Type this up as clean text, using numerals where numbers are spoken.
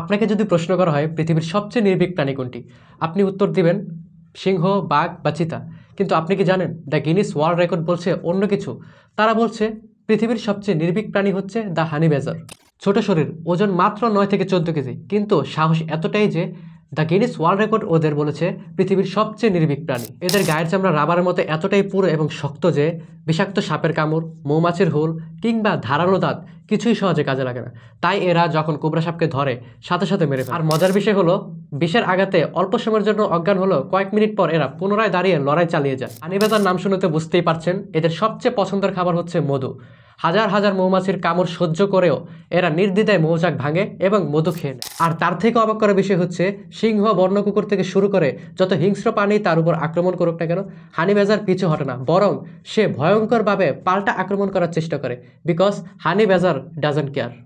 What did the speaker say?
আপনাকে যদি প্রশ্ন করা হয় পৃথিবীর সবচেয়ে নির্ভীক প্রাণী কোনটি, আপনি উত্তর দিবেন সিংহ, বাঘ বা চিতা। কিন্তু আপনি কি জানেন দ্য গিনিস ওয়ার্ল্ড রেকর্ড বলছে অন্য কিছু। তারা বলছে পৃথিবীর সবচেয়ে নির্ভীক প্রাণী হচ্ছে দ্য হানি ব্যাজার। ছোট শরীর, ওজন মাত্র 9 থেকে 14 কেজি, কিন্তু সাহস এতটাই যে দ্য গিনিস ওয়ার্ল্ড রেকর্ড ওদের বলেছে পৃথিবীর সবচেয়ে নির্ভীক প্রাণী। এদের গায়ের চামড়া রাবারের মতো এতটাই পুরো এবং শক্ত যে বিষাক্ত সাপের কামড়, মৌমাছির হুল কিংবা ধারালো দাঁত কিছুই সহজে কাজে লাগে না। তাই এরা যখন কোবরা সাপকে ধরে সাথে সাথে মেরে ফেলে। আর মজার বিষয় হলো বিষের আঘাতে অল্প সময়ের জন্য অজ্ঞান হলো কয়েক মিনিট পর এরা পুনরায় দাঁড়িয়ে লড়াই চালিয়ে যায়। হানি ব্যাজার নাম শুনে তো বুঝতেই পারছেন এদের সবচেয়ে পছন্দের খাবার হচ্ছে মধু। হাজার হাজার মৌমাছির কামড় সহ্য করেও এরা নির্দ্বিধায় মৌচাক ভাঙে এবং মধু খেয়ে নেয়। আর তার থেকে অবাক করার বিষয় হচ্ছে সিংহ, বন্য কুকুর থেকে শুরু করে যত হিংস্র প্রাণী তার উপর আক্রমণ করুক না কেন, হানি ব্যাজার পিছু হটে না, বরং সে ভয়ঙ্করভাবে পাল্টা আক্রমণ করার চেষ্টা করে। Because honey badger doesn't care.